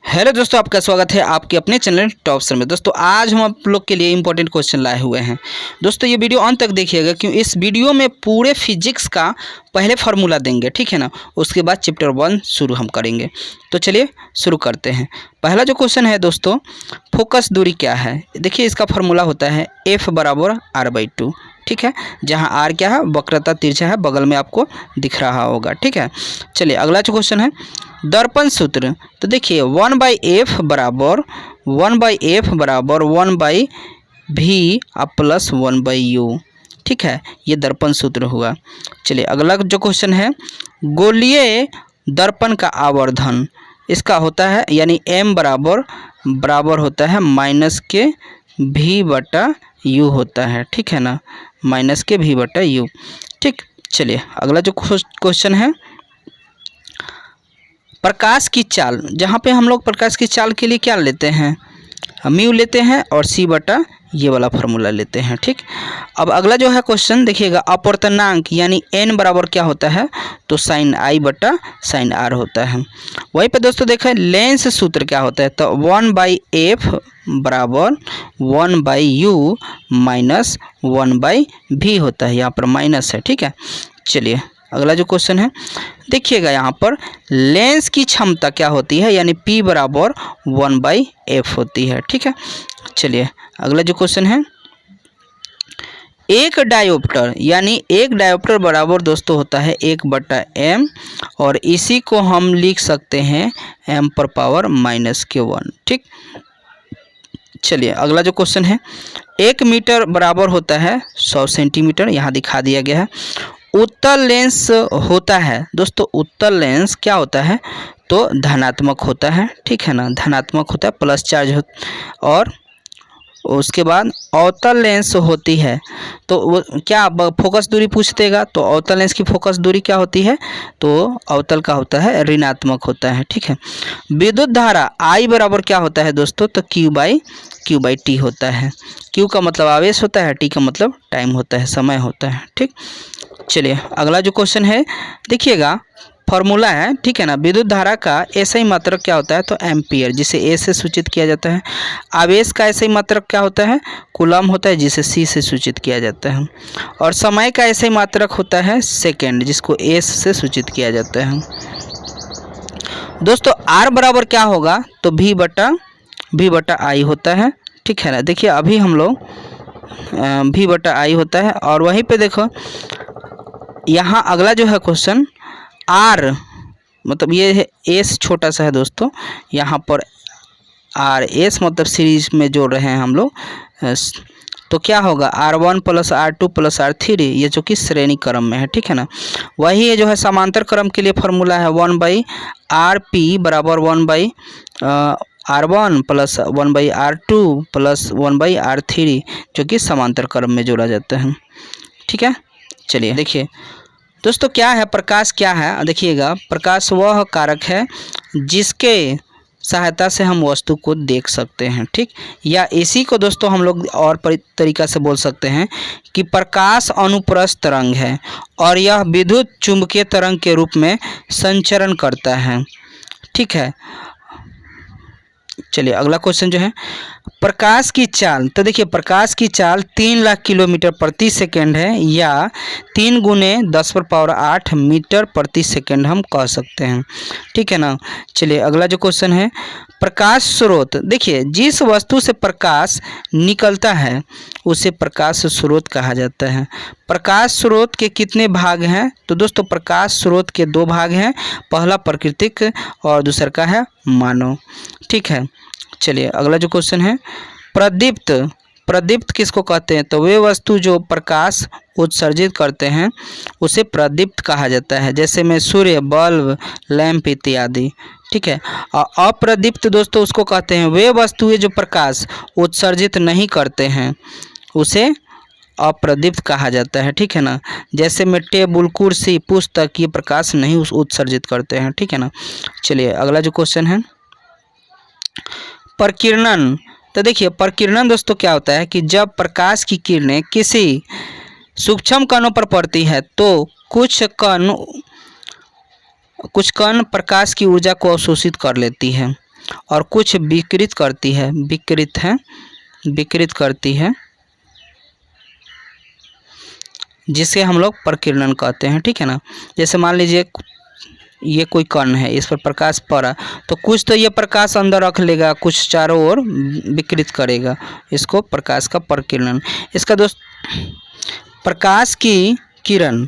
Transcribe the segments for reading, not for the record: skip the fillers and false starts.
Hello दोस्तों, आपका स्वागत है आपके अपने चैनल टॉप सर में। दोस्तों आज हम आप लोग के लिए इंपॉर्टेंट क्वेश्चन लाए हुए हैं। दोस्तों ये वीडियो अंत तक देखिएगा क्योंकि इस वीडियो में पूरे फिजिक्स का पहले फार्मूला देंगे, ठीक है ना। उसके बाद चैप्टर 1 शुरू हम करेंगे। तो चलिए शुरू करते हैं। पहला जो क्वेश्चन है दोस्तों, फोकस दूरी क्या है। देखिए इसका फार्मूला होता है F बराबर r/2, ठीक है। जहाँ r क्या है, वक्रता तिरछा है, बगल में आपको दिख रहा होगा, ठीक है। चलिए अगला जो क्वेश्चन है, दर्पण सूत्र। तो देखिए 1/f बराबर 1/v प्लस 1/u, ठीक है। ये दर्पण सूत्र हुआ। चलिए अगला जो क्वेश्चन है, गोलीय दर्पण का आवर्धन। इसका होता है यानी m बराबर होता है -v/u होता है, ठीक है ना, -v/u, ठीक। चलिए अगला जो क्वेश्चन है, प्रकाश की चाल। जहाँ पे हम लोग प्रकाश की चाल के लिए क्या लेते हैं, म्यू लेते हैं और c/, ये वाला फार्मूला लेते हैं, ठीक। अब अगला जो है क्वेश्चन देखिएगा, अपवर्तनांक यानी n बराबर क्या होता है, तो sin i/sin r होता है। वहीं पे दोस्तों देखें लेंस सूत्र क्या होता है, तो 1/f बराबर 1/u माइनस 1/v होता है, यहाँ पर माइनस है, ठीक है। चलिए अगला जो क्वेश्चन है देखिएगा, यहाँ पर लेंस की क्षमता क्या होती है, यानी P बराबर 1/f होती है, ठीक है। चलिए अगला जो क्वेश्चन है, एक डायोप्टर यानी एक डायोप्टर बराबर दोस्तों होता है 1/m और इसी को हम लिख सकते हैं m⁻⁻⁻1, ठीक। चलिए अगला जो क्वेश्चन है, 1 मीटर बराबर होता है 100 सेंटीमीटर, यहाँ दिखा दिया गया है। उत्तल लेंस होता है दोस्तों, उत्तल लेंस क्या होता है, तो धनात्मक होता है, ठीक है ना, धनात्मक होता है, प्लस चार्ज और उसके बाद अवतल लेंस होती है, तो वो क्या फोकस दूरी पूछ देगा, तो अवतल लेंस की फोकस दूरी क्या होती है, तो अवतल का होता है ऋणात्मक होता है, ठीक है। विद्युत धारा I बराबर क्या होता है दोस्तों, तो Q/T होता है। Q का मतलब आवेश होता है, T का मतलब टाइम होता है, समय होता है, ठीक। चलिए अगला जो क्वेश्चन है देखिएगा, फॉर्मूला है, ठीक है ना। विद्युत धारा का SI मात्रक क्या होता है, तो एम्पियर, जिसे A से सूचित किया जाता है। आवेश का SI मात्रक क्या होता है, कूलम होता है, जिसे C से सूचित किया जाता है। और समय का SI मात्रक होता है सेकेंड, जिसको S से सूचित किया जाता है। दोस्तों R बराबर क्या होगा, तो V/I होता है, ठीक है ना। देखिए अभी हम लोग V/I होता है, और वहीं पे देखो यहाँ अगला जो है क्वेश्चन, R मतलब ये है S छोटा सा है दोस्तों, यहाँ पर RS मतलब सीरीज में जोड़ रहे हैं हम लोग, तो क्या होगा R1 + R2 + R3, ये जो कि श्रेणी क्रम में है, ठीक है ना। वही जो है समांतर क्रम के लिए फार्मूला है 1/Rp बराबर 1/R1 + 1/R2 + 1/R3, जो कि समांतर क्रम में जोड़ा जाता है, ठीक है। चलिए देखिए दोस्तों क्या है, प्रकाश क्या है, देखिएगा प्रकाश वह कारक है जिसके सहायता से हम वस्तु को देख सकते हैं, ठीक। या इसी को दोस्तों हम लोग और तरीका से बोल सकते हैं कि प्रकाश अनुप्रस्थ तरंग है और यह विद्युत चुंबकीय तरंग के रूप में संचरण करता है, ठीक है। चलिए अगला क्वेश्चन जो है, प्रकाश की चाल। तो देखिए प्रकाश की चाल 3 लाख किलोमीटर प्रति सेकंड है, या 3 × 10⁸ मीटर प्रति सेकंड हम कह सकते हैं, ठीक है ना। चलिए अगला जो क्वेश्चन है, प्रकाश स्रोत। देखिए जिस वस्तु से प्रकाश निकलता है उसे प्रकाश स्रोत कहा जाता है। प्रकाश स्रोत के कितने भाग हैं, तो दोस्तों प्रकाश स्रोत के 2 भाग हैं, पहला प्राकृतिक और दूसरा का है मानव, ठीक है। चलिए अगला जो क्वेश्चन है, प्रदीप्त। प्रदीप्त किसको कहते हैं, तो वे वस्तु जो प्रकाश उत्सर्जित करते हैं उसे प्रदीप्त कहा जाता है, जैसे में सूर्य, बल्ब, लैंप इत्यादि, ठीक है। और अप्रदीप्त दोस्तों उसको कहते हैं वे वस्तुएं जो प्रकाश उत्सर्जित नहीं करते हैं, उसे अप्रदीप्त कहा जाता है, ठीक है ना। जैसे में टेबल, कुर्सी, पुस्तक, ये प्रकाश नहीं उत्सर्जित करते हैं, ठीक है ना। चलिए अगला जो क्वेश्चन है, प्रकीर्णन। तो देखिए प्रकीर्णन दोस्तों क्या होता है कि जब प्रकाश की किरणें किसी सूक्ष्म कणों पर पड़ती है तो कुछ कण प्रकाश की ऊर्जा को अवशोषित कर लेती है। और कुछ विकृत करती है, विकृत करती है, जिसे हम लोग प्रकीर्णन कहते हैं। ठीक है ना। जैसे मान लीजिए ये कोई कण है, इस पर प्रकाश पड़ा तो कुछ तो ये प्रकाश अंदर रख लेगा, कुछ चारों ओर विकृत करेगा, इसको प्रकाश का प्रकीर्णन। इसका दोस्त प्रकाश की किरण,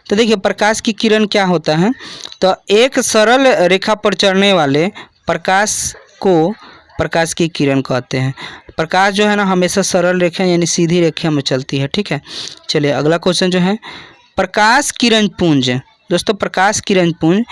तो देखिए प्रकाश की किरण क्या होता है, तो एक सरल रेखा पर चढ़ने वाले प्रकाश को प्रकाश की किरण कहते हैं। प्रकाश जो है ना हमेशा सरल रेखा यानी सीधी रेखा में चलती है। ठीक है। चलिए अगला क्वेश्चन जो है प्रकाश किरण पुंज। दोस्तों प्रकाश किरण पुंज,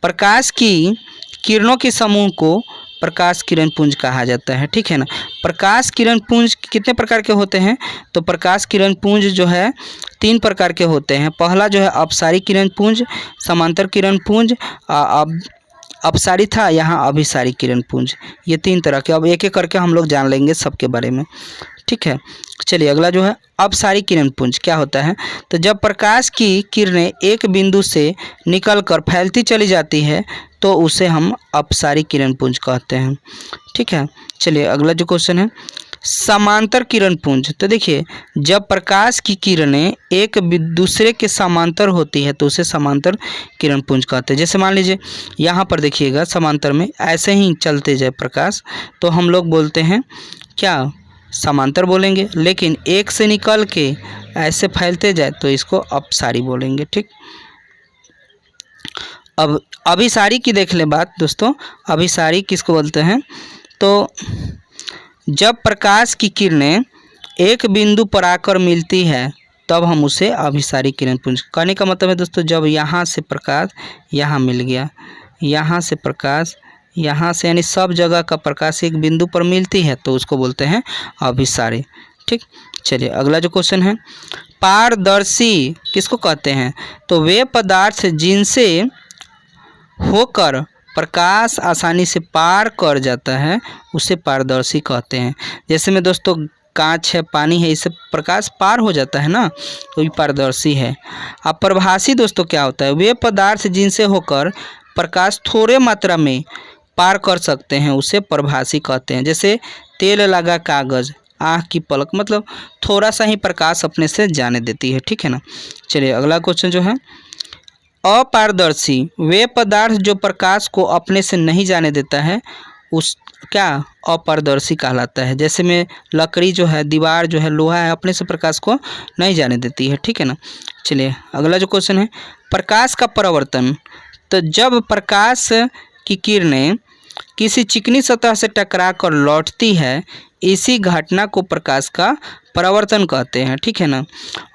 प्रकाश की किरणों के समूह को प्रकाश किरण पुंज कहा जाता है। ठीक है ना। प्रकाश किरण पुंज कितने प्रकार के होते हैं, तो प्रकाश किरण पुंज जो है 3 प्रकार के होते हैं। पहला जो है अपसारी किरण पुंज, समांतर किरण पुंज, अपसारी था, यहाँ अभिसारी किरण पुंज, ये 3 तरह के। अब एक एक करके हम लोग जान लेंगे सबके बारे में। ठीक है। चलिए अगला जो है अपसारी किरण पुंज क्या होता है, तो जब प्रकाश की किरणें एक बिंदु से निकलकर फैलती चली जाती है तो उसे हम अपसारी किरण पुंज कहते हैं। ठीक है। चलिए अगला जो क्वेश्चन है समांतर किरण पुंज, तो देखिए जब प्रकाश की किरणें एक दूसरे के समांतर होती है तो उसे समांतर किरण पुंज कहते हैं। जैसे मान लीजिए यहाँ पर देखिएगा समांतर में ऐसे ही चलते जाए प्रकाश, तो हम लोग बोलते हैं क्या, समांतर बोलेंगे। लेकिन एक से निकल के ऐसे फैलते जाए तो इसको अपसारी बोलेंगे। ठीक। अब अभिसारी की देख ले बात दोस्तों, अभिसारी किसको बोलते हैं, तो जब प्रकाश की किरणें एक बिंदु पर आकर मिलती है तब हम उसे अभिसारी किरण पुंज। कहने का मतलब है दोस्तों जब यहाँ से प्रकाश यहाँ मिल गया, यहाँ से प्रकाश यहाँ से, यानी सब जगह का प्रकाश एक बिंदु पर मिलती है तो उसको बोलते हैं अभिसारी। ठीक। चलिए अगला जो क्वेश्चन है पारदर्शी किसको कहते हैं, तो वे पदार्थ जिनसे होकर प्रकाश आसानी से पार कर जाता है उसे पारदर्शी कहते हैं। जैसे में दोस्तों कांच है, पानी है, इससे प्रकाश पार हो जाता है ना, तो ये पारदर्शी है। अब प्रभासी दोस्तों क्या होता है, वे पदार्थ जिनसे होकर प्रकाश थोड़े मात्रा में पार कर सकते हैं उसे प्रभासी कहते हैं। जैसे तेल लगा कागज़, आँख की पलक, मतलब थोड़ा सा ही प्रकाश अपने से जाने देती है। ठीक है ना। चलिए अगला क्वेश्चन जो है अपारदर्शी, वे पदार्थ जो प्रकाश को अपने से नहीं जाने देता है उस क्या अपारदर्शी कहलाता है। जैसे में लकड़ी जो है, दीवार जो है, लोहा है, अपने से प्रकाश को नहीं जाने देती है। ठीक है ना। चलिए अगला जो क्वेश्चन है प्रकाश का परावर्तन, तो जब प्रकाश की किरणें किसी चिकनी सतह से टकरा कर लौटती है इसी घटना को प्रकाश का परावर्तन कहते हैं। ठीक है ना।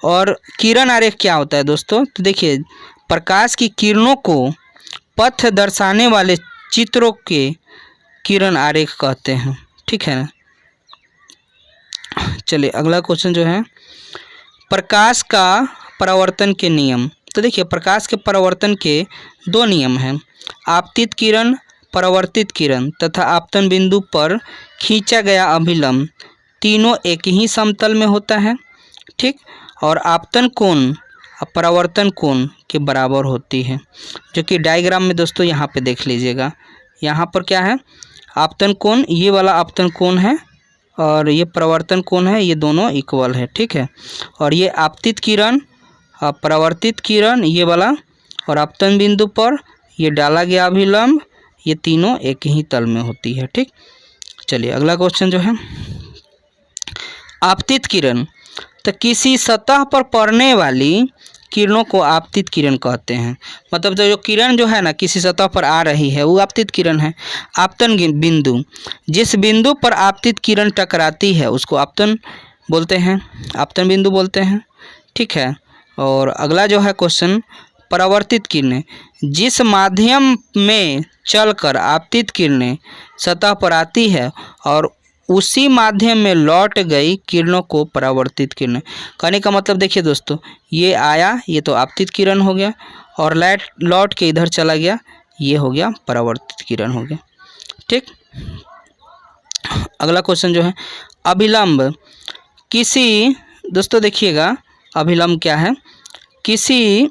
और किरण आरेख क्या होता है दोस्तों, तो देखिए प्रकाश की किरणों को पथ दर्शाने वाले चित्रों के किरण आरेख कहते हैं। ठीक है ना। चलिए अगला क्वेश्चन जो है प्रकाश का परावर्तन के नियम, तो देखिए प्रकाश के परावर्तन के 2 नियम हैं, आपतित किरण, परावर्तित किरण तथा आपतन बिंदु पर खींचा गया अभिलंब, तीनों एक ही समतल में होता है। ठीक। और आपतन कोण परावर्तन कोण के बराबर होती है, जो कि डायग्राम में दोस्तों यहाँ पे देख लीजिएगा। यहाँ पर क्या है, आपतन कोण, ये वाला आपतन कोण है और ये परावर्तन कोण है, ये दोनों इक्वल है। ठीक है। और ये आपतित किरण, परावर्तित किरण ये वाला, और आपतन बिंदु पर ये डाला गया अभिलंब, ये तीनों एक ही तल में होती है। ठीक। चलिए अगला क्वेश्चन जो है आपतित किरण, तो किसी सतह पर पड़ने वाली किरणों को आपतित किरण कहते हैं। मतलब जो किरण जो है ना किसी सतह पर आ रही है वो आपतित किरण है। आपतन बिंदु, जिस बिंदु पर आपतित किरण टकराती है उसको आपतन बोलते हैं, आपतन बिंदु बोलते हैं। ठीक है। और अगला जो है क्वेश्चन परावर्तित किरणें, जिस माध्यम में चलकर आपतित किरणें सतह पर आती है और उसी माध्यम में लौट गई किरणों को परावर्तित किरणें। कहने का मतलब देखिए दोस्तों ये आया, ये तो आपतित किरण हो गया, और लौट के इधर चला गया, ये हो गया परावर्तित किरण हो गया। ठीक। अगला क्वेश्चन जो है अभिलंब, किसी दोस्तों देखिएगा अभिलंब क्या है, किसी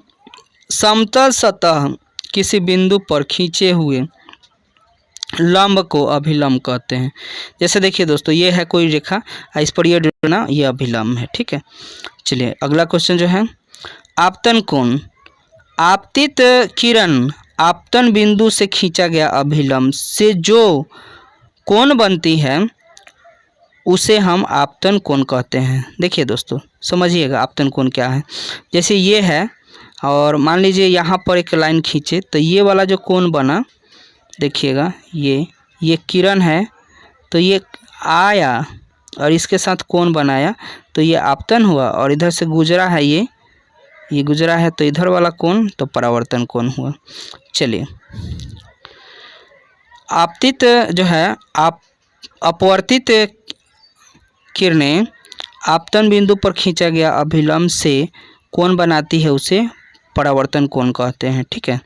समतल सतह किसी बिंदु पर खींचे हुए लंब को अभिलंब कहते हैं। जैसे देखिए दोस्तों, ये है कोई रेखा, इस पर ये ना ये अभिलंब है। ठीक है, चलिए अगला क्वेश्चन जो है, आपतन कोण। आपतित किरण आपतन बिंदु से खींचा गया अभिलंब से जो कोण बनती है उसे हम आपतन कोण कहते हैं। देखिए दोस्तों, समझिएगा आपतन कोण क्या है। जैसे ये है और मान लीजिए यहाँ पर एक लाइन खींचे तो ये वाला जो कोण बना, देखिएगा ये किरण है तो ये आया और इसके साथ कोण बनाया तो ये आपतन हुआ, और इधर से गुजरा है ये गुजरा है तो इधर वाला कोण तो परावर्तन कोण हुआ। चलिए, आपतित जो है अपवर्तित किरणें आपतन बिंदु पर खींचा गया अभिलंब से कोण बनाती है, उसे परावर्तन कोण कहते हैं। ठीक है।